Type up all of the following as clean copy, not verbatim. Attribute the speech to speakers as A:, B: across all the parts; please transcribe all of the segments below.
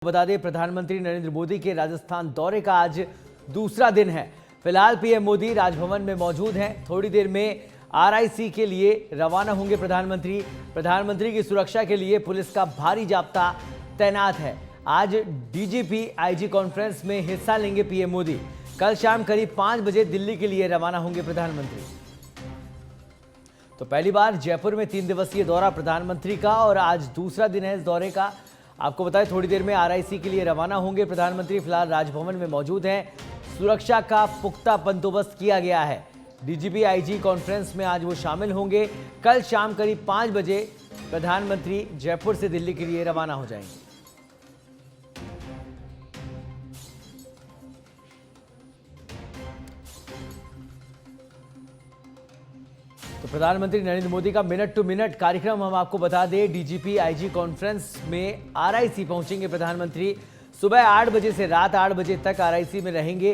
A: बता दें, प्रधानमंत्री नरेंद्र मोदी के राजस्थान दौरे का आज दूसरा दिन है। फिलहाल पीएम मोदी राजभवन में मौजूद हैं। थोड़ी देर में आरआईसी के लिए रवाना होंगे प्रधानमंत्री की सुरक्षा के लिए पुलिस का भारी जाब्ता तैनात है। आज डीजीपी आईजी कॉन्फ्रेंस में हिस्सा लेंगे पीएम मोदी। कल शाम करीब 5 बजे दिल्ली के लिए रवाना होंगे प्रधानमंत्री। तो पहली बार जयपुर में 3 दिवसीय दौरा प्रधानमंत्री का और आज दूसरा दिन है इस दौरे का। आपको बताएं, थोड़ी देर में आरआईसी के लिए रवाना होंगे प्रधानमंत्री। फिलहाल राजभवन में मौजूद हैं। सुरक्षा का पुख्ता बंदोबस्त किया गया है। डीजीपी आईजी कॉन्फ्रेंस में आज वो शामिल होंगे। कल शाम करीब 5 बजे प्रधानमंत्री जयपुर से दिल्ली के लिए रवाना हो जाएंगे। तो प्रधानमंत्री नरेंद्र मोदी का मिनट टू मिनट कार्यक्रम हम आपको बता दें। डीजीपी आईजी कॉन्फ्रेंस में आरआईसी पहुंचेंगे प्रधानमंत्री। सुबह 8 बजे से रात 8 बजे तक आरआईसी में रहेंगे।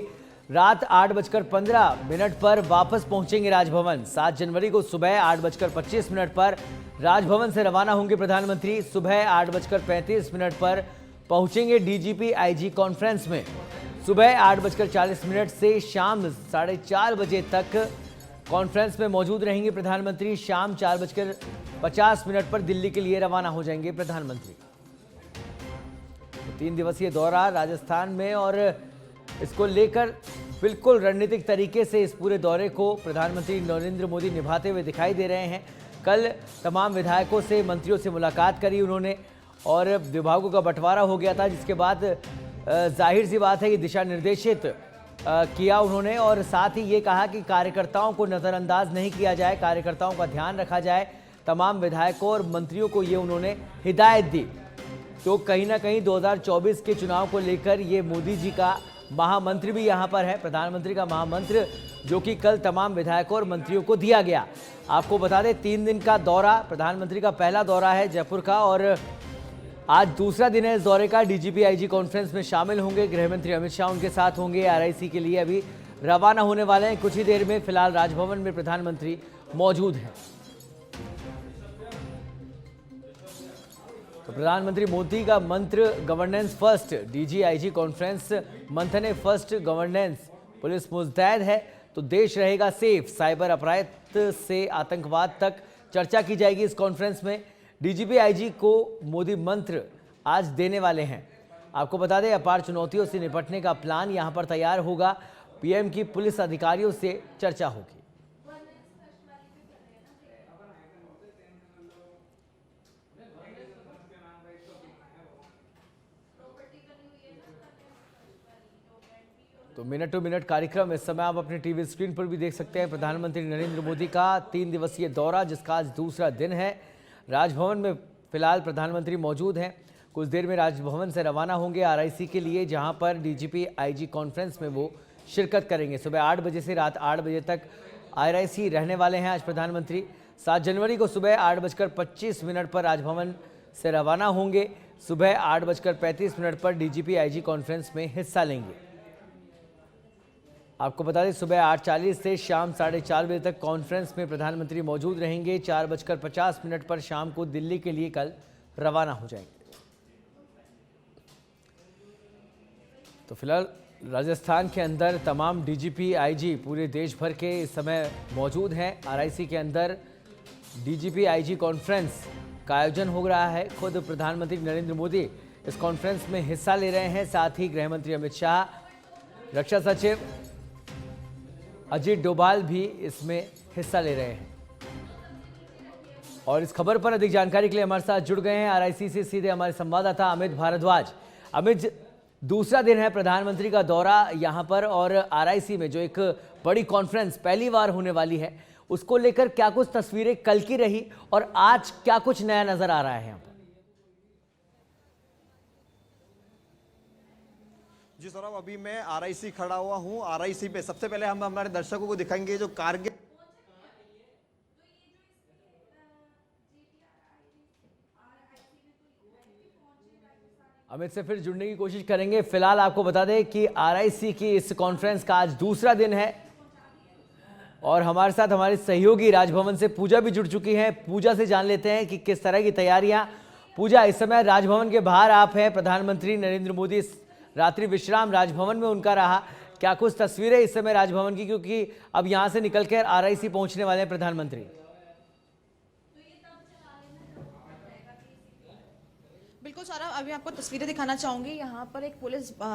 A: रात 8:15 पर वापस पहुंचेंगे राजभवन। 7 जनवरी को सुबह 8:25 पर राजभवन से रवाना होंगे प्रधानमंत्री। सुबह 8:35 पर पहुंचेंगे डीजीपी आईजी कॉन्फ्रेंस में। सुबह 8:40 से शाम 4:30 बजे तक कॉन्फ्रेंस में मौजूद रहेंगे प्रधानमंत्री। शाम 4:50 पर दिल्ली के लिए रवाना हो जाएंगे प्रधानमंत्री। 3 दिवसीय दौरा राजस्थान में और इसको लेकर बिल्कुल रणनीतिक तरीके से इस पूरे दौरे को प्रधानमंत्री नरेंद्र मोदी निभाते हुए दिखाई दे रहे हैं। कल तमाम विधायकों से, मंत्रियों से मुलाकात करी उन्होंने और विभागों का बंटवारा हो गया था, जिसके बाद जाहिर सी बात है कि दिशा निर्देशित किया उन्होंने और साथ ही ये कहा कि कार्यकर्ताओं को नज़रअंदाज नहीं किया जाए, कार्यकर्ताओं का ध्यान रखा जाए। तमाम विधायकों और मंत्रियों को ये उन्होंने हिदायत दी। तो कहीं ना कहीं 2024 के चुनाव को लेकर ये मोदी जी का महामंत्र भी यहाँ पर है, प्रधानमंत्री का महामंत्र, जो कि कल तमाम विधायकों और मंत्रियों को दिया गया। आपको बता दें, 3 दिन का दौरा, प्रधानमंत्री का पहला दौरा है जयपुर का और आज दूसरा दिन है इस दौरे का। डीजीपी आईजी कॉन्फ्रेंस में शामिल होंगे। गृहमंत्री अमित शाह उनके साथ होंगे। आरआईसी के लिए अभी रवाना होने वाले हैं कुछ ही देर में। फिलहाल राजभवन में प्रधानमंत्री मौजूद हैं। तो प्रधानमंत्री मोदी का मंत्र governance first, DG IG conference मंथने फर्स्ट गवर्नेंस। पुलिस मुस्तैद है तो देश रहेगा सेफ। साइबर अपराध से आतंकवाद तक चर्चा की जाएगी इस कॉन्फ्रेंस में। डीजीपी आईजी को मोदी मंत्र आज देने वाले हैं। आपको बता दें, अपार चुनौतियों से निपटने का प्लान यहां पर तैयार होगा। पीएम की पुलिस अधिकारियों से चर्चा होगी। तो मिनट टू मिनट कार्यक्रम इस समय आप अपने टीवी स्क्रीन पर भी देख सकते हैं। प्रधानमंत्री नरेंद्र मोदी का 3 दिवसीय दौरा, जिसका आज दूसरा दिन है। राजभवन में फिलहाल प्रधानमंत्री मौजूद हैं। कुछ देर में राजभवन से रवाना होंगे आरआईसी के लिए, जहां पर डीजीपी आईजी कॉन्फ्रेंस में वो शिरकत करेंगे। सुबह 8 बजे से रात 8 बजे तक आरआईसी रहने वाले हैं आज प्रधानमंत्री। 7 जनवरी को सुबह 8:25 पर राजभवन से रवाना होंगे। सुबह 8:35 पर डीजीपी आईजी कॉन्फ्रेंस में हिस्सा लेंगे। आपको बता दें, सुबह 8:40 से शाम 4:30 बजे तक कॉन्फ्रेंस में प्रधानमंत्री मौजूद रहेंगे। 4:50 पर शाम को दिल्ली के लिए कल रवाना हो जाएंगे। तो फिलहाल राजस्थान के अंदर तमाम डीजीपी आईजी पूरे देश भर के इस समय मौजूद हैं। आरआईसी के अंदर डीजीपी आईजी कॉन्फ्रेंस का आयोजन हो रहा है। खुद प्रधानमंत्री नरेंद्र मोदी इस कॉन्फ्रेंस में हिस्सा ले रहे हैं। साथ ही गृहमंत्री अमित शाह, रक्षा सचिव अजीत डोभाल भी इसमें हिस्सा ले रहे हैं। और इस खबर पर अधिक जानकारी के लिए हमारे साथ जुड़ गए हैं आरआईसी से सीधे हमारे संवाददाता अमित भारद्वाज। अमित, दूसरा दिन है प्रधानमंत्री का दौरा यहां पर और आरआईसी में जो एक बड़ी कॉन्फ्रेंस पहली बार होने वाली है, उसको लेकर क्या कुछ तस्वीरें कल की रही और आज क्या कुछ नया नजर आ रहा है यहाँ पर?
B: जी सौरभ, अभी मैं आरआईसी खड़ा हुआ हूं। आरआईसी पे सबसे पहले हम हमारे दर्शकों को दिखाएंगे जो कारगिल
A: अमित से फिर जुड़ने की कोशिश करेंगे। फिलहाल आपको बता दें कि आरआईसी की इस कॉन्फ्रेंस का आज दूसरा दिन है और हमारे साथ हमारे सहयोगी राजभवन से पूजा भी जुड़ चुकी हैं। पूजा से जान लेते हैं कि किस तरह की तैयारियां पूजा, इस समय राजभवन के बाहर आप हैं, प्रधानमंत्री नरेंद्र मोदी रात्रि विश्राम राजभवन में उनका रहा। क्या कुछ तस्वीरें इस समय राजभवन की, क्योंकि अब यहां से निकलकर आरआईसी पहुंचने वाले हैं प्रधानमंत्री?
C: बिल्कुल सौरभ, अभी आपको तस्वीरें दिखाना चाहूंगी। यहाँ पर एक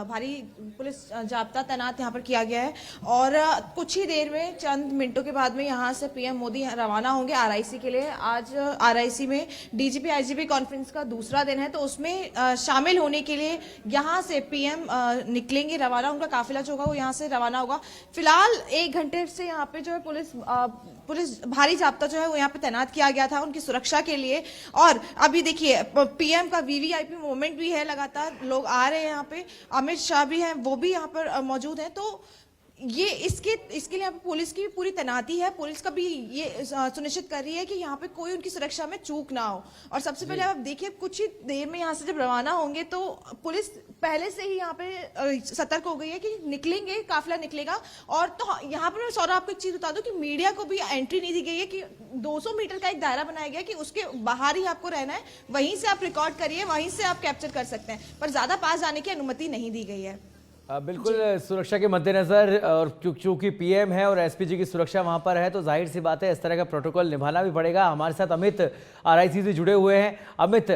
C: भारी पुलिस जाब्ता तैनात यहाँ पर किया गया है और कुछ ही देर में, चंद मिनटों के बाद में यहाँ से पीएम मोदी रवाना होंगे आरआईसी के लिए। आज आरआईसी में डीजीपी आईजीपी कॉन्फ्रेंस का दूसरा दिन है, तो उसमें शामिल होने के लिए यहाँ से पीएम निकलेंगे, रवाना, उनका काफिला जो होगा वो यहाँ से रवाना होगा। फिलहाल 1 घंटे से यहाँ पे जो है पुलिस भारी जाब्ता जो है वो यहाँ पे तैनात किया गया था उनकी सुरक्षा के लिए। और अभी देखिए पीएम का वीवीआईपी मूवमेंट भी है, लगातार लोग आ रहे हैं यहाँ पे, अमित शाह भी हैं, वो भी यहाँ पर मौजूद हैं। तो ये इसके लिए यहाँ पे पुलिस की भी पूरी तैनाती है। पुलिस का भी ये सुनिश्चित कर रही है कि यहाँ पे कोई उनकी सुरक्षा में चूक ना हो। और सबसे पहले आप देखिए, कुछ ही देर में यहाँ से जब रवाना होंगे तो पुलिस पहले से ही यहाँ पे सतर्क हो गई है कि निकलेंगे, काफिला निकलेगा। और तो यहाँ पर मैं सौरभ आपको एक चीज बता दूं कि मीडिया को भी एंट्री नहीं दी गई है, कि 200 मीटर का एक दायरा बनाया गया कि उसके बाहर ही आपको रहना है, वहीं से आप रिकॉर्ड करिए, वहीं से आप कैप्चर कर सकते हैं, पर ज्यादा पास जाने की अनुमति नहीं दी गई है।
A: बिल्कुल, सुरक्षा के मद्देनजर, और चूंकि पीएम है और एसपीजी की सुरक्षा वहां पर है, तो जाहिर सी बात है इस तरह का प्रोटोकॉल निभाना भी पड़ेगा। हमारे साथ अमित आरआईसी से जुड़े हुए हैं। अमित,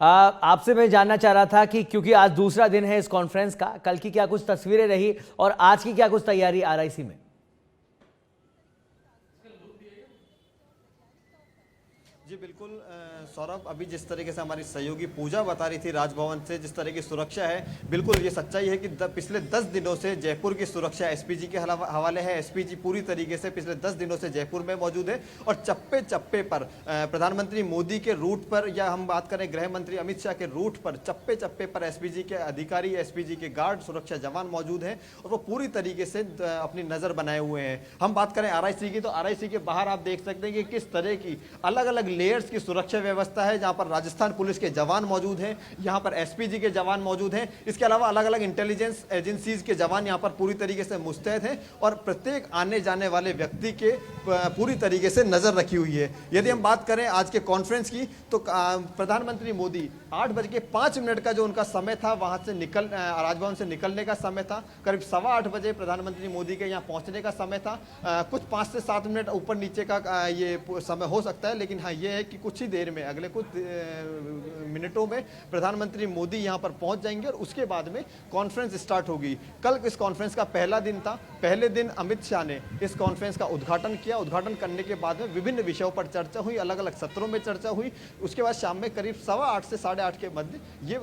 A: आपसे मैं जानना चाह रहा था कि क्योंकि आज दूसरा दिन है इस कॉन्फ्रेंस का, कल की क्या कुछ तस्वीरें रही और आज की क्या कुछ तैयारी आरआईसी में?
B: जी बिल्कुल सौरभ, अभी जिस तरीके से हमारी सहयोगी पूजा बता रही थी राजभवन से, जिस तरह की सुरक्षा है, बिल्कुल ये सच्चाई है कि पिछले 10 दिनों से जयपुर की सुरक्षा एसपीजी के हवाले है। एसपीजी पूरी तरीके से पिछले 10 दिनों से जयपुर में मौजूद है और चप्पे चप्पे पर प्रधानमंत्री मोदी के रूट पर, या हम बात करें गृह मंत्री अमित शाह के रूट पर, चप्पे चप्पे पर एसपीजी के अधिकारी, एसपीजी के गार्ड, सुरक्षा जवान मौजूद हैं और वो पूरी तरीके से अपनी नज़र बनाए हुए हैं। हम बात करें आरआईसी की, तो आरआईसी के बाहर आप देख सकते हैं कि किस तरह की अलग अलग लेयर्स की सुरक्षा व्यवस्था है, जहां पर राजस्थान पुलिस के जवान मौजूद हैं, यहां पर एसपीजी के जवान मौजूद हैं, इसके अलावा अलग अलग इंटेलिजेंस एजेंसीज के जवान यहां पर पूरी तरीके से मुस्तैद हैं और प्रत्येक आने जाने वाले व्यक्ति के पूरी तरीके से नजर रखी हुई है। यदि हम बात करें आज के कॉन्फ्रेंस की, तो प्रधानमंत्री मोदी 8:05 का जो उनका समय था, वहां से राजभवन से निकलने का समय था, करीब 8:15 बजे प्रधानमंत्री मोदी के यहाँ पहुंचने का समय था। कुछ 5 से 7 मिनट ऊपर नीचे का ये समय हो सकता है, लेकिन हाँ ये है कि कुछ ही देर में, अगले कुछ मिनटों में प्रधानमंत्री मोदी यहां पर पहुंच जाएंगे और उसके बाद में कॉन्फ्रेंस स्टार्ट होगी। कल इस कॉन्फ्रेंस का पहला दिन था। पहले दिन अमित शाह ने इस कॉन्फ्रेंस का उद्घाटन किया। उद्घाटन करने के बाद में विभिन्न विषयों पर चर्चा हुई, अलग अलग सत्रों में चर्चा हुई। उसके बाद शाम में करीब 8:15 से 8:30 के मध्य ये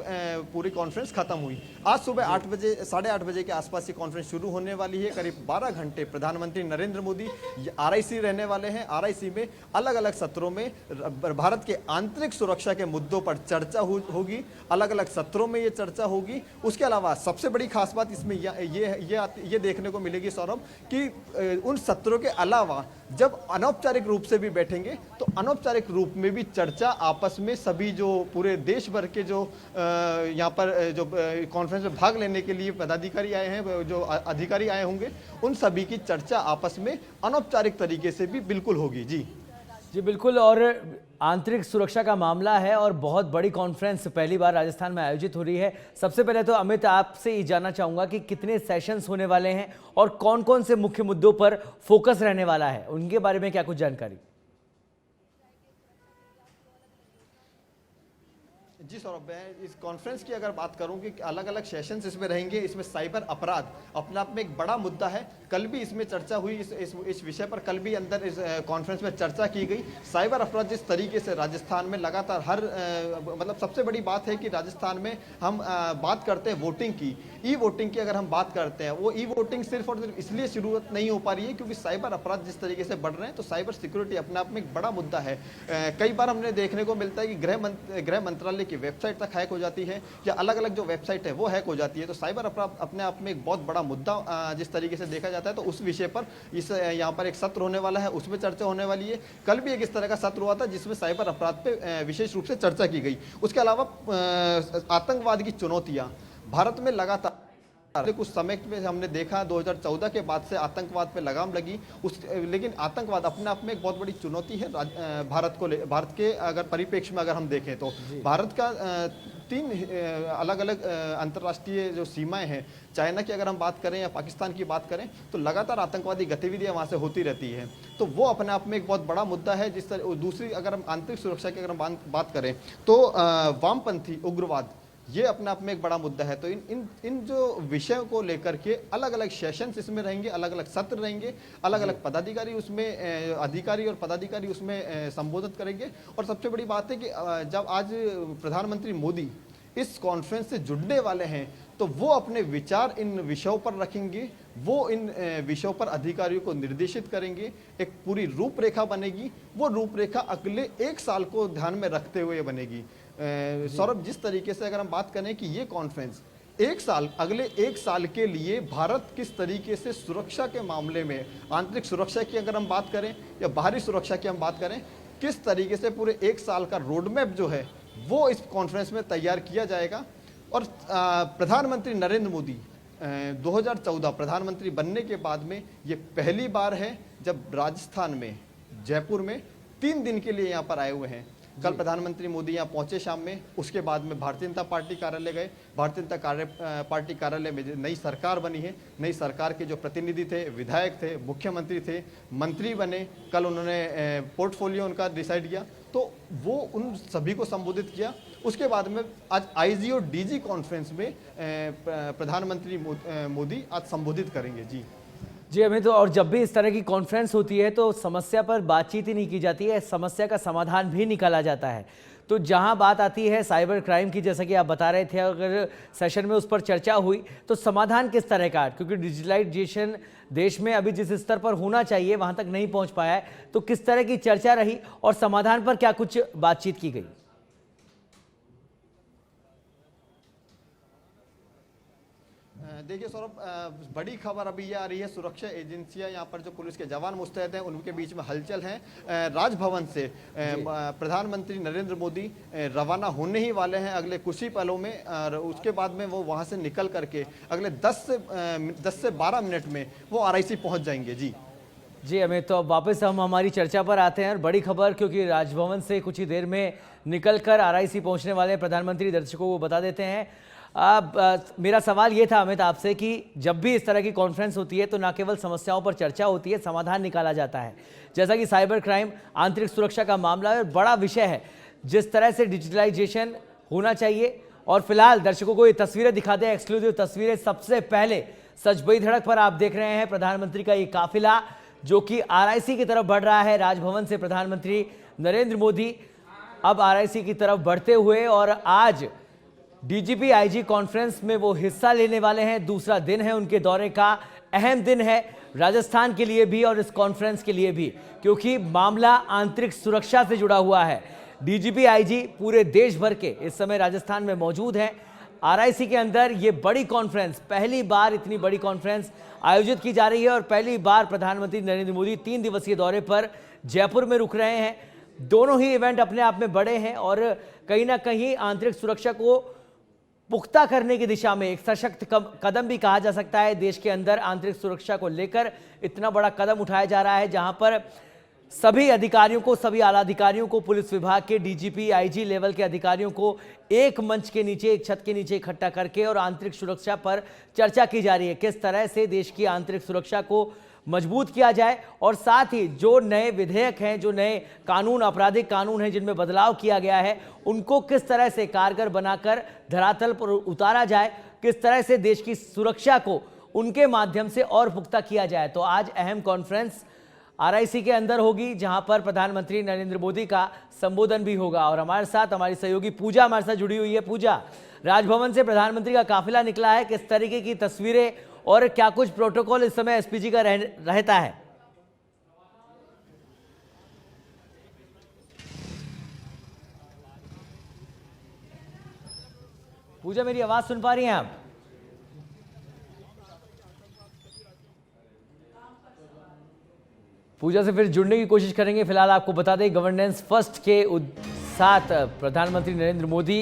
B: पूरी कॉन्फ्रेंस खत्म हुई। आज सुबह 8 बजे, 8:30 बजे के आसपास ये कॉन्फ्रेंस शुरू होने वाली है। करीब 12 घंटे प्रधानमंत्री नरेंद्र मोदी आरआईसी रहने वाले हैं। आरआईसी में अलग अलग सत्रों में भारत के आंतरिक सुरक्षा के मुद्दों पर चर्चा होगी, अलग अलग सत्रों में ये चर्चा होगी। उसके अलावा सबसे बड़ी खास बात इसमें ये देखने को मिलेगी सौरभ, कि उन सत्रों के अलावा जब अनौपचारिक रूप से भी बैठेंगे, तो अनौपचारिक रूप में भी चर्चा आपस में सभी जो पूरे देश भर के जो यहाँ पर जो कॉन्फ्रेंस में भाग लेने के लिए पदाधिकारी आए हैं, जो अधिकारी आए होंगे, उन सभी की चर्चा आपस में अनौपचारिक तरीके से भी बिल्कुल होगी। जी
A: बिल्कुल, और आंतरिक सुरक्षा का मामला है और बहुत बड़ी कॉन्फ्रेंस पहली बार राजस्थान में आयोजित हो रही है। सबसे पहले तो अमित, आपसे ये जानना चाहूंगा कि कितने सेशंस होने वाले हैं और कौन कौन से मुख्य मुद्दों पर फोकस रहने वाला है, उनके बारे में क्या कुछ जानकारी?
B: जी सौरभ, मैं इस कॉन्फ्रेंस की अगर बात करूं कि अलग अलग सेशंस इसमें रहेंगे, इसमें साइबर अपराध अपने आप में एक बड़ा मुद्दा है। कल भी इसमें चर्चा हुई, इस विषय पर कल भी अंदर इस कॉन्फ्रेंस में चर्चा की गई। साइबर अपराध जिस तरीके से राजस्थान में लगातार मतलब सबसे बड़ी बात है कि राजस्थान में हम बात करते हैं वोटिंग की, ई वोटिंग की अगर हम बात करते हैं, वो ई वोटिंग सिर्फ और सिर्फ इसलिए शुरू नहीं हो पा रही है क्योंकि साइबर अपराध जिस तरीके से बढ़ रहे हैं, तो साइबर सिक्योरिटी अपने आप में एक बड़ा मुद्दा है। कई बार हमने देखने को मिलता है कि गृह मंत्रालय की वेबसाइट तक हैक हो जाती है, या अलग अलग जो वेबसाइट है वो हैक हो जाती है। तो साइबर अपराध अपने आप में एक बहुत बड़ा मुद्दा जिस तरीके से देखा जाता है, तो उस विषय पर यहाँ पर एक सत्र होने वाला है, उसमें चर्चा होने वाली है। कल भी एक इस तरह का सत्र हुआ था जिसमें साइबर अपराध पे विशेष रूप से चर्चा की गई। उसके अलावा आतंकवाद की चुनौतियां भारत में लगातार कुछ समय में हमने देखा 2014 के बाद से आतंकवाद पे लगाम लगी लेकिन आतंकवाद अपने आप में एक बहुत बड़ी चुनौती है भारत के अगर परिप्रेक्ष्य में अगर हम देखें तो भारत का 3 अलग अलग अंतर्राष्ट्रीय जो सीमाएं हैं, चाइना की अगर हम बात करें या पाकिस्तान की बात करें तो लगातार आतंकवादी गतिविधियां वहां से होती रहती है। तो वो अपने आप में एक बहुत बड़ा मुद्दा है। जिस तरह दूसरी अगर हम आंतरिक सुरक्षा की अगर हम बात करें तो वामपंथी उग्रवाद ये अपने आप में एक बड़ा मुद्दा है। तो इन जो विषयों को लेकर के अलग अलग सेशंस इसमें रहेंगे, अलग अलग सत्र रहेंगे, अलग अलग पदाधिकारी उसमें अधिकारी और पदाधिकारी उसमें संबोधित करेंगे। और सबसे बड़ी बात है कि जब आज प्रधानमंत्री मोदी इस कॉन्फ्रेंस से जुड़ने वाले हैं तो वो अपने विचार इन विषयों पर रखेंगे, वो इन विषयों पर अधिकारियों को निर्देशित करेंगे, एक पूरी रूपरेखा बनेगी। वो रूपरेखा अगले 1 साल को ध्यान में रखते हुए बनेगी। सौरभ, जिस तरीके से अगर हम बात करें कि ये कॉन्फ्रेंस अगले 1 साल के लिए भारत किस तरीके से सुरक्षा के मामले में, आंतरिक सुरक्षा की अगर हम बात करें या बाहरी सुरक्षा की हम बात करें, किस तरीके से पूरे 1 साल का रोड मैप जो है वो इस कॉन्फ्रेंस में तैयार किया जाएगा। और प्रधानमंत्री नरेंद्र मोदी 2014 प्रधानमंत्री बनने के बाद में ये पहली बार है जब राजस्थान में जयपुर में 3 दिन के लिए यहाँ पर आए हुए हैं। कल प्रधानमंत्री मोदी यहाँ पहुंचे शाम में, उसके बाद में भारतीय जनता पार्टी कार्यालय गए। भारतीय जनता पार्टी कार्यालय में नई सरकार बनी है, नई सरकार के जो प्रतिनिधि थे, विधायक थे, मुख्यमंत्री थे, मंत्री बने। कल उन्होंने पोर्टफोलियो उनका डिसाइड किया तो वो उन सभी को संबोधित किया। उसके बाद में आज आईजी और डीजी कॉन्फ्रेंस में प्रधानमंत्री मोदी आज संबोधित करेंगे।
A: जी हमें तो, और जब भी इस तरह की कॉन्फ्रेंस होती है तो समस्या पर बातचीत ही नहीं की जाती है, समस्या का समाधान भी निकाला जाता है। तो जहां बात आती है साइबर क्राइम की, जैसा कि आप बता रहे थे, अगर सेशन में उस पर चर्चा हुई तो समाधान किस तरह का, क्योंकि डिजिटलाइजेशन देश में अभी जिस स्तर पर होना चाहिए वहां तक नहीं पहुंच पाया है, तो किस तरह की चर्चा रही और समाधान पर क्या कुछ बातचीत की गई?
B: देखिए सौरभ, बड़ी खबर अभी ये आ रही है, सुरक्षा एजेंसियां यहाँ पर जो पुलिस के जवान मुस्तैद हैं उनके बीच में हलचल है। राजभवन से प्रधानमंत्री नरेंद्र मोदी रवाना होने ही वाले हैं अगले कुछ ही पलों में। और उसके बाद में वो वहाँ से निकल करके अगले 10 से 12 मिनट में वो RIC पहुँच जाएंगे। जी
A: अमित, तो अब वापस हम हमारी चर्चा पर आते हैं। और बड़ी खबर, क्योंकि राजभवन से कुछ ही देर में निकलकर RIC पहुँचने वाले प्रधानमंत्री, दर्शकों को बता देते हैं। मेरा सवाल ये था अमित आपसे कि जब भी इस तरह की कॉन्फ्रेंस होती है तो न केवल समस्याओं पर चर्चा होती है, समाधान निकाला जाता है। जैसा कि साइबर क्राइम, आंतरिक सुरक्षा का मामला है और बड़ा विषय है, जिस तरह से डिजिटलाइजेशन होना चाहिए। और फिलहाल दर्शकों को ये तस्वीरें दिखाते हैं, एक्सक्लूसिव तस्वीरें। सबसे पहले सच बड़ी धड़क पर आप देख रहे हैं प्रधानमंत्री का ये काफिला जो कि RIC की तरफ बढ़ रहा है। राजभवन से प्रधानमंत्री नरेंद्र मोदी अब RIC की तरफ बढ़ते हुए, और आज DGP IG कॉन्फ्रेंस में वो हिस्सा लेने वाले हैं। दूसरा दिन है उनके दौरे का, अहम दिन है राजस्थान के लिए भी और इस कॉन्फ्रेंस के लिए भी, क्योंकि मामला आंतरिक सुरक्षा से जुड़ा हुआ है। DGP IG पूरे देश भर के इस समय राजस्थान में मौजूद हैं। RIC के अंदर ये बड़ी कॉन्फ्रेंस, पहली बार इतनी बड़ी कॉन्फ्रेंस आयोजित की जा रही है और पहली बार प्रधानमंत्री नरेंद्र मोदी 3 दिवसीय दौरे पर जयपुर में रुक रहे हैं। दोनों ही इवेंट अपने आप में बड़े हैं और कहीं ना कहीं आंतरिक सुरक्षा को पुख्ता करने की दिशा में एक सशक्त कदम भी कहा जा सकता है। देश के अंदर आंतरिक सुरक्षा को लेकर इतना बड़ा कदम उठाया जा रहा है, जहां पर सभी अधिकारियों को, सभी आला अधिकारियों को, पुलिस विभाग के DGP IG लेवल के अधिकारियों को एक मंच के नीचे, एक छत के नीचे इकट्ठा करके और आंतरिक सुरक्षा पर चर्चा की जा रही है। किस तरह से देश की आंतरिक सुरक्षा को मजबूत किया जाए और साथ ही जो नए विधेयक हैं, जो नए कानून, आपराधिक कानून हैं जिनमें बदलाव किया गया है, उनको किस तरह से कारगर बनाकर धरातल पर उतारा जाए, किस तरह से देश की सुरक्षा को उनके माध्यम से और पुख्ता किया जाए। तो आज अहम कॉन्फ्रेंस RIC के अंदर होगी, जहां पर प्रधानमंत्री नरेंद्र मोदी का संबोधन भी होगा। और हमारे साथ हमारी सहयोगी पूजा हमारे साथ जुड़ी हुई है। पूजा, राजभवन से प्रधानमंत्री का काफिला निकला है, किस तरीके की तस्वीरें और क्या कुछ प्रोटोकॉल इस समय SPG का रहता है? पूजा, मेरी आवाज सुन पा रही हैं आप? पूजा से फिर जुड़ने की कोशिश करेंगे। फिलहाल आपको बता दें, गवर्नेंस फर्स्ट के साथ प्रधानमंत्री नरेंद्र मोदी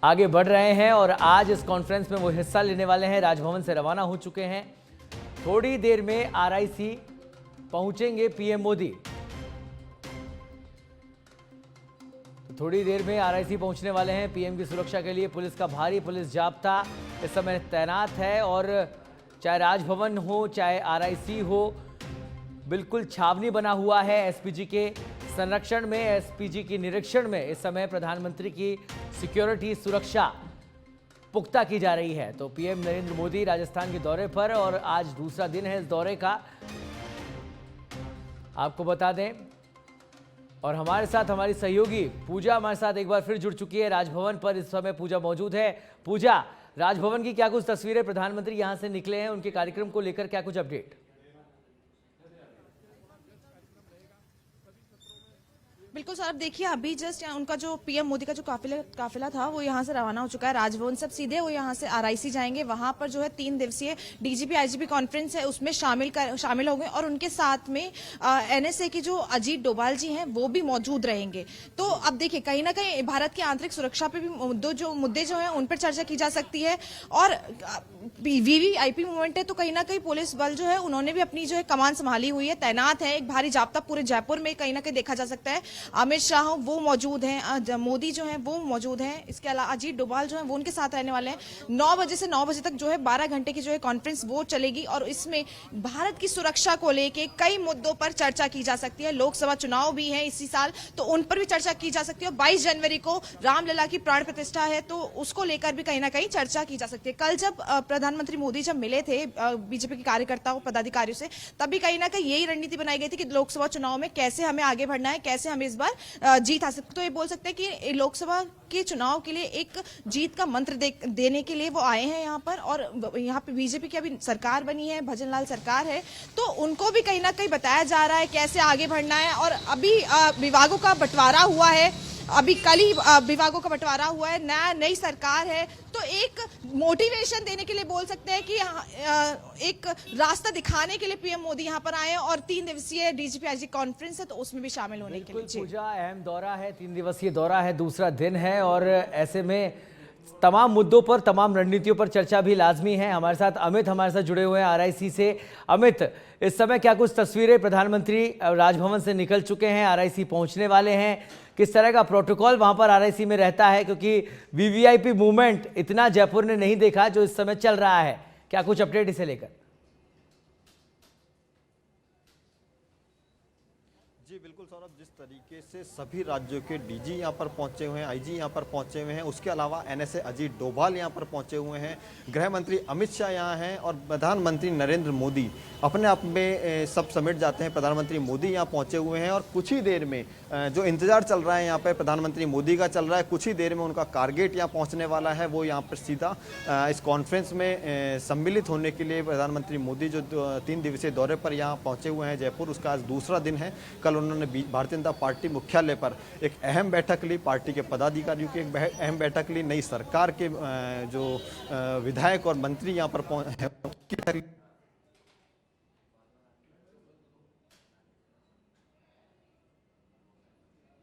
A: आगे बढ़ रहे हैं और आज इस कॉन्फ्रेंस में वो हिस्सा लेने वाले हैं। राजभवन से रवाना हो चुके हैं। थोड़ी देर में आरआईसी पहुंचेंगे पीएम मोदी। थोड़ी देर में आरआईसी पहुंचने वाले हैं। पीएम की सुरक्षा के लिए पुलिस का भारी पुलिस जाब्ता इस समय तैनात है और चाहे राजभवन हो चाहे आरआईसी हो, बिल्कुल छावनी बना हुआ है। एसपीजी के संरक्षण में, एसपीजी की निरीक्षण में इस समय प्रधानमंत्री की सिक्योरिटी सुरक्षा पुख्ता की जा रही है। तो पीएम नरेंद्र मोदी राजस्थान के दौरे पर और आज दूसरा दिन है इस दौरे का, आपको बता दें। और हमारे साथ हमारी सहयोगी पूजा हमारे साथ एक बार फिर जुड़ चुकी है। राजभवन पर इस समय पूजा मौजूद है। पूजा, राजभवन की क्या कुछ तस्वीरें, प्रधानमंत्री यहां से निकले हैं, उनके कार्यक्रम को लेकर क्या कुछ अपडेट?
C: बिल्कुल सर, अब देखिए अभी जस्ट उनका जो पीएम मोदी का जो काफिला था वो यहाँ से रवाना हो चुका है। राजभवन से सीधे वो यहाँ से आरआईसी जाएंगे। वहां पर जो है 3 दिवसीय डीजीपी आईजीपी कॉन्फ्रेंस है, उसमें शामिल होंगे और उनके साथ में एनएसए के जो अजीत डोभाल जी हैं वो भी मौजूद रहेंगे। तो अब देखिए कहीं ना कहीं भारत की आंतरिक सुरक्षा पे भी मुद्दे जो है उन पर चर्चा की जा सकती है। और वीवीआईपी मूवमेंट है तो कहीं ना कहीं पुलिस बल जो है उन्होंने भी अपनी जो है कमान संभाली हुई है, तैनात है। एक भारी जाब्ता पूरे जयपुर में कहीं ना कहीं देखा जा सकता है। अमित शाह वो मौजूद हैं, मोदी जो हैं वो मौजूद हैं। इसके अलावा अजीत डोभाल जो हैं वो उनके साथ रहने वाले हैं। 9 बजे से 9 बजे तक जो है 12 घंटे की जो है कॉन्फ्रेंस वो चलेगी और इसमें भारत की सुरक्षा को लेके कई मुद्दों पर चर्चा की जा सकती है। लोकसभा चुनाव भी है इसी साल, तो उन पर भी चर्चा की जा सकती है। 22 जनवरी को रामलला की प्राण प्रतिष्ठा है, तो उसको लेकर भी कहीं ना कहीं चर्चा की जा सकती है। कल जब प्रधानमंत्री मोदी जब मिले थे बीजेपी के कार्यकर्ताओं पदाधिकारियों से, तब भी कहीं ना कहीं यही रणनीति बनाई गई थी कि लोकसभा चुनाव में कैसे हमें आगे बढ़ना है, कैसे हम इस बार जीत हासिल। तो ये बोल सकते हैं कि लोकसभा के चुनाव के लिए एक जीत का मंत्र देने के लिए वो आए हैं यहाँ पर। और यहाँ पे बीजेपी की अभी सरकार बनी है, भजन लाल सरकार है, तो उनको भी कहीं ना कहीं बताया जा रहा है कैसे आगे बढ़ना है। और अभी विभागों का बंटवारा हुआ है, अभी कल ही विभागों का बंटवारा हुआ है, नई सरकार है, तो एक मोटिवेशन देने के लिए बोल सकते हैं कि एक रास्ता दिखाने के लिए पीएम मोदी यहाँ पर आए हैं। और 3 दिवसीय डीजीपी आईजी कॉन्फ्रेंस है तो उसमें भी शामिल होने के लिए।
A: पूजा, अहम दौरा है, 3 दिवसीय दौरा है, दूसरा दिन है और ऐसे में तमाम मुद्दों पर, तमाम रणनीतियों पर चर्चा भी लाजमी है। हमारे साथ अमित हमारे साथ जुड़े हुए हैं आरआईसी से। अमित, इस समय क्या कुछ तस्वीरें, प्रधानमंत्री राजभवन से निकल चुके हैं, आरआईसी पहुंचने वाले हैं, किस तरह का प्रोटोकॉल वहां पर आरआईसी में रहता है? क्योंकि वीवीआईपी मूवमेंट इतना जयपुर ने नहीं देखा जो इस समय चल रहा है, क्या कुछ अपडेट इसे लेकर?
B: जी बिल्कुल सौरभ, जिस तरीके से सभी राज्यों के डीजी यहाँ पर पहुंचे हुए हैं, आईजी यहाँ पर पहुंचे हुए हैं, उसके अलावा एनएसए अजीत डोभाल यहाँ पर पहुंचे हुए हैं, गृह मंत्री अमित शाह यहाँ हैं और प्रधानमंत्री नरेंद्र मोदी अपने आप में सब समेट जाते हैं। प्रधानमंत्री मोदी यहाँ पहुंचे हुए हैं और कुछ ही देर में जो इंतजार चल रहा है यहाँ पे प्रधानमंत्री मोदी का चल रहा है, कुछ ही देर में उनका कारगेट यहाँ पहुँचने वाला है। वो यहाँ पर सीधा इस कॉन्फ्रेंस में सम्मिलित होने के लिए प्रधानमंत्री मोदी जो 3 दिवसीय दौरे पर यहाँ पहुँचे हुए हैं जयपुर, उसका आज दूसरा दिन है। कल उन्होंने भारतीय जनता पार्टी मुख्यालय पर एक अहम बैठक ली, पार्टी के पदाधिकारियों की एक अहम बैठक ली, नई सरकार के जो विधायक और मंत्री यहाँ पर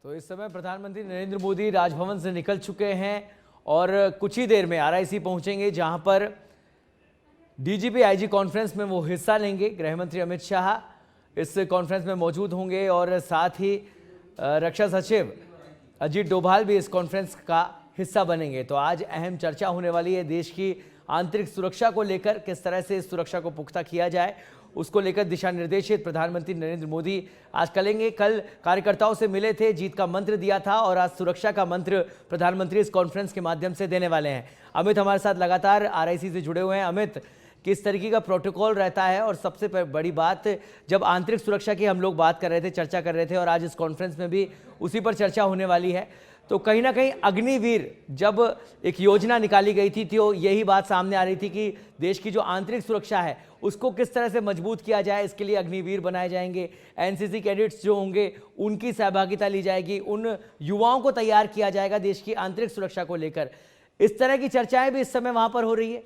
A: तो इस समय प्रधानमंत्री नरेंद्र मोदी राजभवन से निकल चुके हैं और कुछ ही देर में आरआईसी पहुंचेंगे, जहां पर डीजीपी आईजी कॉन्फ्रेंस में वो हिस्सा लेंगे। गृह मंत्री अमित शाह इस कॉन्फ्रेंस में मौजूद होंगे और साथ ही रक्षा सचिव अजीत डोभाल भी इस कॉन्फ्रेंस का हिस्सा बनेंगे। तो आज अहम चर्चा होने वाली है देश की आंतरिक सुरक्षा को लेकर, किस तरह से इस सुरक्षा को पुख्ता किया जाए, उसको लेकर दिशा निर्देशित प्रधानमंत्री नरेंद्र मोदी आज करेंगे। कल कार्यकर्ताओं से मिले थे, जीत का मंत्र दिया था और आज सुरक्षा का मंत्र प्रधानमंत्री इस कॉन्फ्रेंस के माध्यम से देने वाले हैं। अमित हमारे साथ लगातार आरआईसी से जुड़े हुए हैं। अमित, किस तरीके का प्रोटोकॉल रहता है? और सबसे बड़ी बात, जब आंतरिक सुरक्षा की हम लोग बात कर रहे थे, चर्चा कर रहे थे और आज इस कॉन्फ्रेंस में भी उसी पर चर्चा होने वाली है, तो कहीं ना कहीं अग्निवीर जब एक योजना निकाली गई थी तो यही बात सामने आ रही थी कि देश की जो आंतरिक सुरक्षा है उसको किस तरह से मजबूत किया जाए, इसके लिए अग्निवीर बनाए जाएंगे, एनसीसी कैडेट्स जो होंगे उनकी सहभागिता ली जाएगी, उन युवाओं को तैयार किया जाएगा देश की आंतरिक सुरक्षा को लेकर। इस तरह की चर्चाएं भी इस समय वहां पर हो रही है।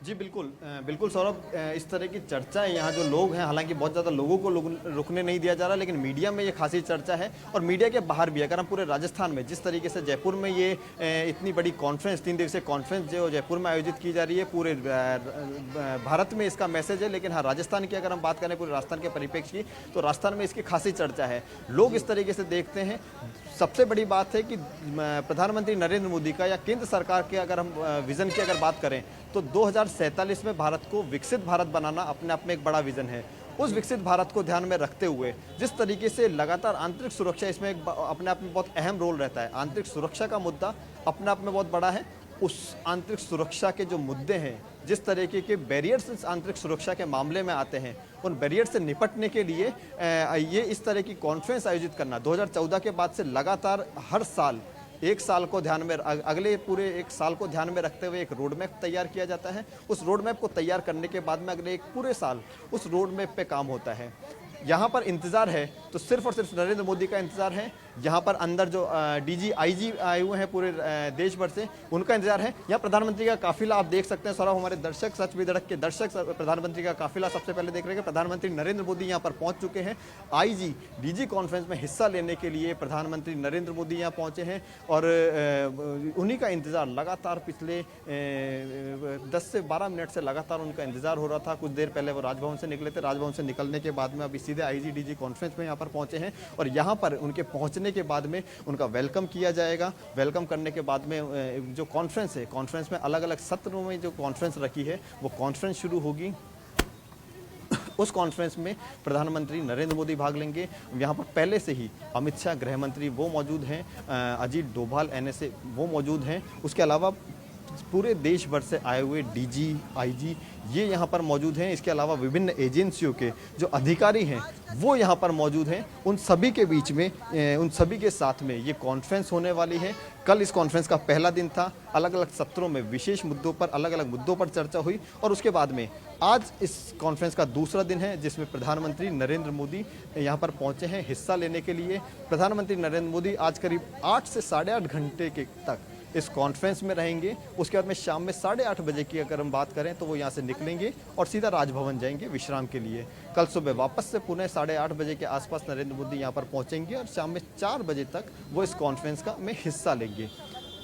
B: जी बिल्कुल सौरभ, इस तरह की चर्चा है यहाँ जो लोग हैं, हालांकि बहुत ज़्यादा लोगों को रुकने नहीं दिया जा रहा, लेकिन मीडिया में ये खासी चर्चा है और मीडिया के बाहर भी। अगर हम पूरे राजस्थान में जिस तरीके से जयपुर में ये इतनी बड़ी कॉन्फ्रेंस, 3 दिवसीय कॉन्फ्रेंस जो जयपुर में आयोजित की जा रही है, पूरे भारत में इसका मैसेज है। लेकिन हाँ, राजस्थान की अगर हम बात करें, पूरे राजस्थान के परिप्रेक्ष्य की, तो राजस्थान में इसकी खासी चर्चा है, लोग इस तरीके से देखते हैं। सबसे बड़ी बात है कि प्रधानमंत्री नरेंद्र मोदी का या केंद्र सरकार के अगर हम विजन की अगर बात करें तो 2047 में भारत को विकसित भारत बनाना अपने आप में एक बड़ा विजन है। उस विकसित भारत को ध्यान में रखते हुए जिस तरीके से लगातार आंतरिक सुरक्षा इसमें अपने आप में बहुत अहम रोल रहता है। आंतरिक सुरक्षा का मुद्दा अपने आप में बहुत बड़ा है। उस आंतरिक सुरक्षा के जो मुद्दे हैं, जिस तरीके के बैरियर्स आंतरिक सुरक्षा के मामले में आते हैं, उन बैरियर से निपटने के लिए ये इस तरह की कॉन्फ्रेंस आयोजित करना 2014 के बाद से लगातार हर साल एक साल को ध्यान में, अगले पूरे एक साल को ध्यान में रखते हुए एक रोड मैप तैयार किया जाता है। उस रोड मैप को तैयार करने के बाद में अगले एक पूरे साल उस रोड मैप पे काम होता है। यहाँ पर इंतज़ार है तो सिर्फ और सिर्फ नरेंद्र मोदी का इंतज़ार है। यहाँ पर अंदर जो डीजी आईजी आए हुए हैं पूरे देश भर से, उनका इंतजार है। यहाँ प्रधानमंत्री का काफिला आप देख सकते हैं सौरभ, हमारे दर्शक, सच भी धड़क के दर्शक प्रधानमंत्री का काफिला सबसे पहले देख रहे हैं। प्रधानमंत्री नरेंद्र मोदी यहाँ पर पहुँच चुके हैं। आईजी डीजी कॉन्फ्रेंस में हिस्सा लेने के लिए प्रधानमंत्री नरेंद्र मोदी यहाँ पहुँचे हैं और उन्हीं का इंतजार लगातार पिछले 10 से 12 मिनट से लगातार उनका इंतजार हो रहा था। कुछ देर पहले वो राजभवन से निकले थे, राजभवन से निकलने के बाद में अभी सीधे आईजी डीजी कॉन्फ्रेंस में यहाँ पर पहुँचे हैं और यहाँ पर उनके पहुँचने के बाद में उनका वेलकम किया जाएगा। वेलकम करने के बाद में जो कॉन्फ्रेंस है, कॉन्फ्रेंस में अलग अलग सत्रों में जो कॉन्फ्रेंस रखी है वो कॉन्फ्रेंस शुरू होगी। उस कॉन्फ्रेंस में प्रधानमंत्री नरेंद्र मोदी भाग लेंगे। यहाँ पर पहले से ही अमित शाह गृह मंत्री वो मौजूद हैं, अजीत डोभाल एनएसए वो मौजूद हैं। उसके अलावा पूरे देश भर से आए हुए डीजी आईजी ये यहाँ पर मौजूद हैं। इसके अलावा विभिन्न एजेंसियों के जो अधिकारी हैं वो यहाँ पर मौजूद हैं। उन सभी के बीच में, उन सभी के साथ में ये कॉन्फ्रेंस होने वाली है। कल इस कॉन्फ्रेंस का पहला दिन था। अलग अलग सत्रों में विशेष मुद्दों पर, अलग अलग मुद्दों पर चर्चा हुई और उसके बाद में आज इस कॉन्फ्रेंस का दूसरा दिन है जिसमें प्रधानमंत्री नरेंद्र मोदी यहाँ पर पहुँचे हैं हिस्सा लेने के लिए। प्रधानमंत्री नरेंद्र मोदी आज करीब 8 से 8.5 घंटे के तक इस कॉन्फ्रेंस में रहेंगे। उसके बाद में शाम में 8:30 बजे की अगर हम बात करें तो वो यहाँ से निकलेंगे और सीधा राजभवन जाएंगे विश्राम के लिए। कल सुबह वापस से पुणे 8:30 बजे के आसपास नरेंद्र मोदी यहाँ पर पहुँचेंगे और शाम में 4 बजे तक वो इस कॉन्फ्रेंस का में हिस्सा लेंगे।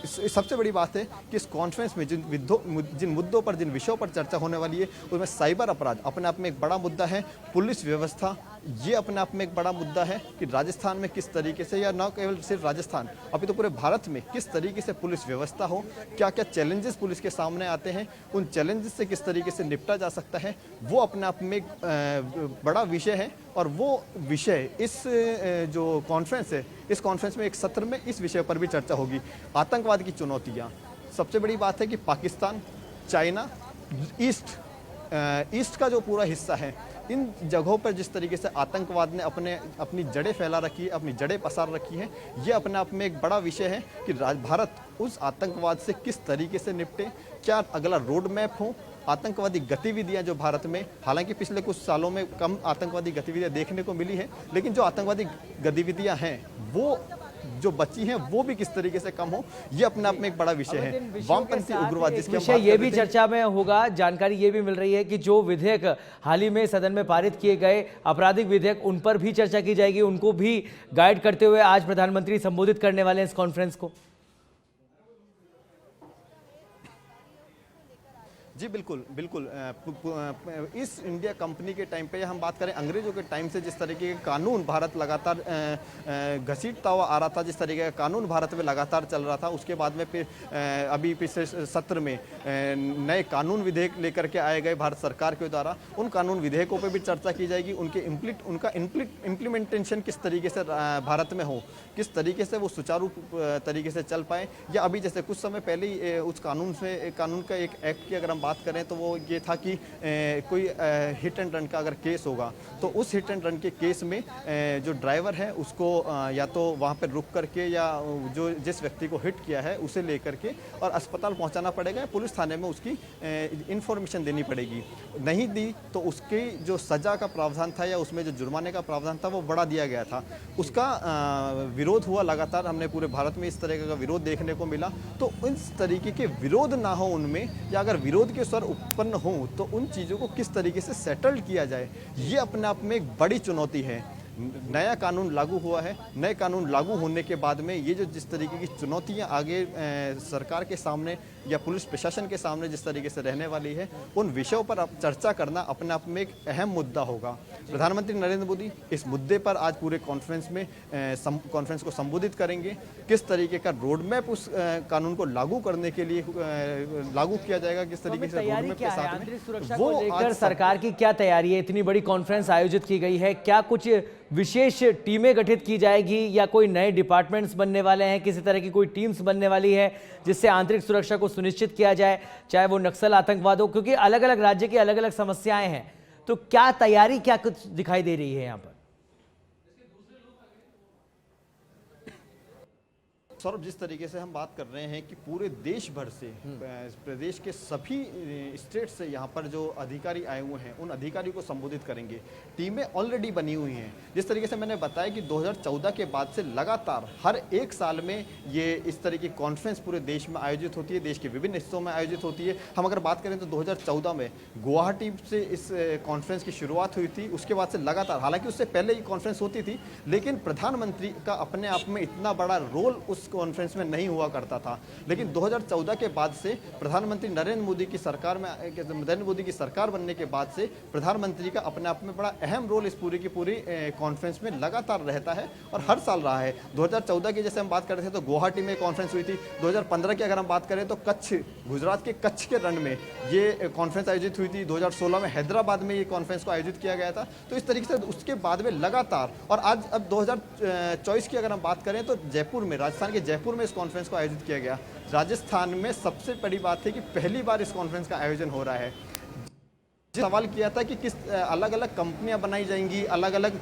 B: सबसे बड़ी बात है कि इस कॉन्फ्रेंस में जिन मुद्दों पर, जिन विषयों पर चर्चा होने वाली है उसमें साइबर अपराध अपने आप में एक बड़ा मुद्दा है। पुलिस व्यवस्था ये अपने आप में एक बड़ा मुद्दा है कि राजस्थान में किस तरीके से, या न केवल सिर्फ राजस्थान, अभी तो पूरे भारत में किस तरीके से पुलिस व्यवस्था हो, क्या क्या चैलेंजेस पुलिस के सामने आते हैं, उन चैलेंजेस से किस तरीके से निपटा जा सकता है, वो अपने आप में एक बड़ा विषय है। और वो विषय इस जो कॉन्फ्रेंस है, इस कॉन्फ्रेंस में एक सत्र में इस विषय पर भी चर्चा होगी। आतंकवाद की चुनौतियाँ, सबसे बड़ी बात है कि पाकिस्तान, चाइना, ईस्ट का जो पूरा हिस्सा है, इन जगहों पर जिस तरीके से आतंकवाद ने अपनी जड़ें फैला रखी है, अपनी जड़ें पसार रखी हैं, ये अपने आप में एक बड़ा विषय है कि भारत उस आतंकवाद से किस तरीके से निपटे, क्या अगला रोड मैप हो। आतंकवादी गतिविधियां जो भारत में, हालांकि पिछले कुछ सालों में कम आतंकवादी गतिविधियां देखने को मिली है, लेकिन जो आतंकवादी गतिविधियां हैं वो जो बची हैं वो भी किस तरीके से कम हो, ये अपने आप में एक बड़ा विषय है। वामपंथी उग्रवाद जिसके
A: विषय ये भी चर्चा में होगा। जानकारी ये भी मिल रही है कि जो विधेयक हाल ही में सदन में पारित किए गए आपराधिक विधेयक, उन पर भी चर्चा की जाएगी। उनको भी गाइड करते हुए आज प्रधानमंत्री संबोधित करने वाले हैं इस कॉन्फ्रेंस को।
B: जी बिल्कुल। इस इंडिया कंपनी के टाइम पे हम बात करें, अंग्रेजों के टाइम से जिस तरीके के कानून भारत लगातार घसीटता हुआ आ रहा था, जिस तरीके का कानून भारत में लगातार चल रहा था, उसके बाद में फिर अभी पिछले सत्र में नए कानून विधेयक लेकर के आए गए भारत सरकार के द्वारा। उन कानून विधेयकों पर भी चर्चा की जाएगी। उनका इम्प्लीमेंटेशन किस तरीके से भारत में हो, किस तरीके से वो सुचारू तरीके से चल पाए। या अभी जैसे कुछ समय पहले ही उस कानून का एक एक्ट की अगर हम बात करें तो वो ये था कि कोई हिट एंड रन का अगर केस होगा तो उस हिट एंड रन के केस में जो ड्राइवर है उसको या तो वहाँ पर रुक करके या जो जिस व्यक्ति को हिट किया है उसे लेकर के और अस्पताल पहुँचाना पड़ेगा, पुलिस थाने में उसकी इन्फॉर्मेशन देनी पड़ेगी। नहीं दी तो उसकी जो सज़ा का प्रावधान था या उसमें जो जुर्माने का प्रावधान था वो बढ़ा दिया गया था। उसका विरोध हुआ लगातार, हमने पूरे भारत में इस तरह का विरोध देखने को मिला। तो इस तरीके के विरोध ना हो उनमें, या अगर विरोध के स्वर उत्पन्न हों तो उन चीज़ों को किस तरीके से सेटल किया जाए, ये अपने आप में एक बड़ी चुनौती है। नया कानून लागू हुआ है, नए कानून लागू होने के बाद में ये जो जिस तरीके की चुनौतियां आगे सरकार के सामने या पुलिस प्रशासन के सामने जिस तरीके से रहने वाली है, उन विषयों पर अब चर्चा करना अपने आप में एक अहम मुद्दा होगा। प्रधानमंत्री नरेंद्र मोदी इस मुद्दे पर आज पूरे कॉन्फ्रेंस को संबोधित करेंगे। किस तरीके का रोड मैप उस कानून को लागू करने के लिए लागू किया जाएगा, किस तरीके से रोड मैप के साथ
A: आंतरिक सुरक्षा को लेकर सरकार की क्या तैयारी है? इतनी बड़ी कॉन्फ्रेंस आयोजित की गई है, क्या कुछ विशेष टीमें गठित की जाएगी या कोई नए डिपार्टमेंट्स बनने वाले हैं, किसी तरह की कोई टीम्स बनने वाली है जिससे आंतरिक सुरक्षा को सुनिश्चित किया जाए, चाहे वो नक्सल आतंकवाद हो, क्योंकि अलग अलग राज्य की अलग अलग समस्याएं हैं। तो क्या तैयारी क्या कुछ दिखाई दे रही है यहाँ पर?
B: सौरभ, जिस तरीके से हम बात कर रहे हैं कि पूरे देश भर से प्रदेश के सभी स्टेट से यहाँ पर जो अधिकारी आए हुए हैं उन अधिकारियों को संबोधित करेंगे। टीमें ऑलरेडी बनी हुई हैं। जिस तरीके से मैंने बताया कि 2014 के बाद से लगातार हर एक साल में ये इस तरह की कॉन्फ्रेंस पूरे देश में आयोजित होती है, देश के विभिन्न हिस्सों में आयोजित होती है। हम अगर बात करें तो 2014 में गुवाहाटी से इस कॉन्फ्रेंस की शुरुआत हुई थी। उसके बाद से लगातार, हालांकि उससे पहले ये कॉन्फ्रेंस होती थी, लेकिन प्रधानमंत्री का अपने आप में इतना बड़ा रोल उस कॉन्फ्रेंस में नहीं हुआ करता था। लेकिन 2014 के बाद से प्रधानमंत्री नरेंद्र मोदी की सरकार बनने के बाद से प्रधानमंत्री का अपने आप में बड़ा अहम रोल इस पूरी की पूरी कॉन्फ्रेंस में लगातार रहता है और हर साल रहा है। 2014 की जैसे हम बात कर रहे थे तो गुवाहाटी में कॉन्फ्रेंस हुई थी। 2015 की अगर हम बात करें तो गुजरात के कच्छ के रण में ये कॉन्फ्रेंस आयोजित हुई थी। 2016 में हैदराबाद में ये कॉन्फ्रेंस को आयोजित किया गया था। तो इस तरीके से उसके बाद में लगातार, और आज अब 2024 की अगर हम बात करें तो जयपुर में, राजस्थान के जयपुर में इस कॉन्फ्रेंस को आयोजित किया गया। राजस्थान में सबसे बड़ी बात है कि पहली बार इस कॉन्फ्रेंस का आयोजन हो रहा है। सवाल किया था कि किस अलग अलग कंपनियां बनाई जाएंगी, अलग अलग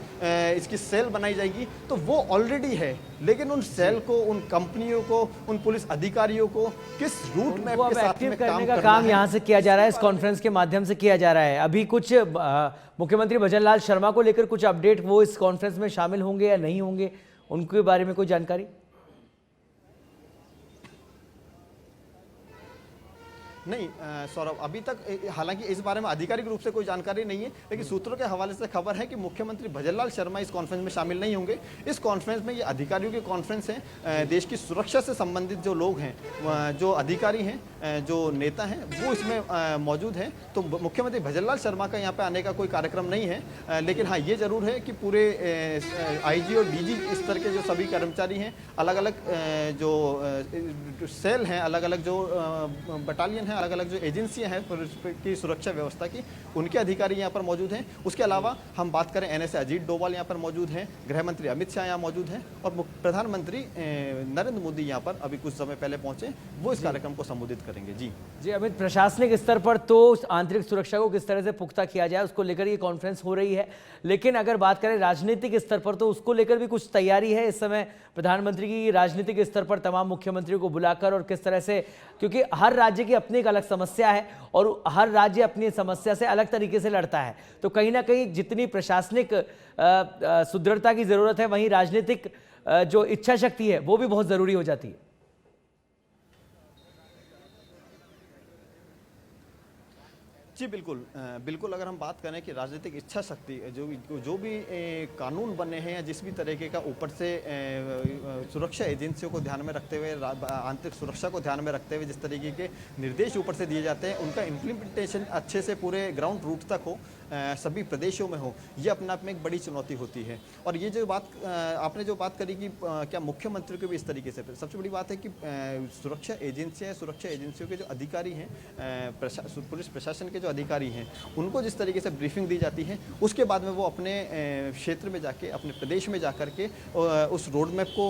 B: इसकी सेल बनाई जाएगी, तो वो ऑलरेडी है, लेकिन उन सेल को, उन कंपनियों को, उन पुलिस अधिकारियों को किस रूट मैप के साथ में
A: करने का काम यहाँ से किया जा रहा है, इस कॉन्फ्रेंस के माध्यम से किया जा रहा है। अभी कुछ मुख्यमंत्री भजनलाल शर्मा को लेकर कुछ अपडेट, वो इस कॉन्फ्रेंस में शामिल होंगे या नहीं होंगे, उनके बारे में कोई जानकारी?
B: नहीं सौरभ, अभी तक हालांकि इस बारे में आधिकारिक रूप से कोई जानकारी नहीं है, लेकिन सूत्रों के हवाले से खबर है कि मुख्यमंत्री भजनलाल शर्मा इस कॉन्फ्रेंस में शामिल नहीं होंगे। इस कॉन्फ्रेंस में ये अधिकारियों की कॉन्फ्रेंस है। देश की सुरक्षा से संबंधित जो लोग हैं, जो अधिकारी हैं, जो नेता हैं, वो इसमें मौजूद हैं। तो मुख्यमंत्री भजनलाल शर्मा का यहाँ पर आने का कोई कार्यक्रम नहीं है, लेकिन हाँ ये जरूर है कि पूरे IG और DG स्तर के जो सभी कर्मचारी हैं, अलग अलग जो सेल हैं, अलग अलग जो बटालियन है, अलग अलग जो एजेंसियां हैं की सुरक्षा व्यवस्था की, उनके अधिकारी यहाँ पर मौजूद हैं। उसके अलावा हम बात करें NSA अजीत डोभाल यहाँ पर मौजूद हैं, गृह मंत्री अमित शाह यहाँ मौजूद हैं और प्रधानमंत्री नरेंद्र मोदी यहाँ पर अभी कुछ समय पहले पहुंचे, वो इस कार्यक्रम को संबोधित करेंगे। जी
A: अमित, प्रशासनिक स्तर पर तो आंतरिक सुरक्षा को किस तरह से पुख्ता किया जाए उसको लेकर ये कॉन्फ्रेंस हो रही है, लेकिन अगर बात करें राजनीतिक स्तर पर तो उसको लेकर भी कुछ तैयारी है इस समय प्रधानमंत्री की, राजनीतिक स्तर पर तमाम मुख्यमंत्रियों को बुलाकर, और किस तरह से, क्योंकि हर राज्य की अपनी एक अलग समस्या है और हर राज्य अपनी समस्या से अलग तरीके से लड़ता है, तो कहीं ना कहीं जितनी प्रशासनिक सुदृढ़ता की जरूरत है, वहीं राजनीतिक जो इच्छा शक्ति है वो भी बहुत जरूरी हो जाती है।
B: जी बिल्कुल अगर हम बात करें कि राजनीतिक इच्छा शक्ति, जो भी कानून बने हैं या जिस भी तरीके का ऊपर से सुरक्षा एजेंसियों को ध्यान में रखते हुए, आंतरिक सुरक्षा को ध्यान में रखते हुए जिस तरीके के निर्देश ऊपर से दिए जाते हैं, उनका इम्प्लीमेंटेशन अच्छे से पूरे ग्राउंड रूट तक हो, सभी प्रदेशों में हो, ये अपने आप में एक बड़ी चुनौती होती है। और ये जो बात आपने जो बात करी कि क्या मुख्यमंत्री को भी इस तरीके से, सबसे बड़ी बात है कि सुरक्षा एजेंसियों के जो अधिकारी हैं, पुलिस प्रशासन के जो अधिकारी हैं, उनको जिस तरीके से ब्रीफिंग दी जाती है, उसके बाद में वो अपने क्षेत्र में जाके, अपने प्रदेश में जाकर के उस रोड मैप को,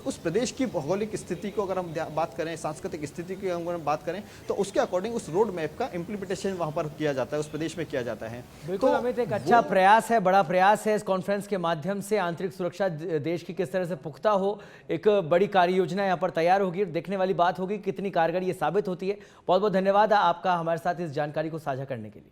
B: उस प्रदेश की भौगोलिक स्थिति को अगर हम बात करें, सांस्कृतिक स्थिति की अगर हम बात करें, तो उसके अकॉर्डिंग उस रोड मैप का इम्प्लीमेंटेशन वहाँ पर किया जाता है, उस प्रदेश में किया जाता है।
A: बिल्कुल अमित, एक अच्छा प्रयास है, बड़ा प्रयास है इस कॉन्फ्रेंस के माध्यम से आंतरिक सुरक्षा देश की किस तरह से पुख्ता हो, एक बड़ी कार्य योजना यहाँ पर तैयार होगी। देखने वाली बात होगी कितनी कारगर ये साबित होती है। बहुत बहुत धन्यवाद आपका हमारे साथ इस जानकारी को साझा करने के लिए।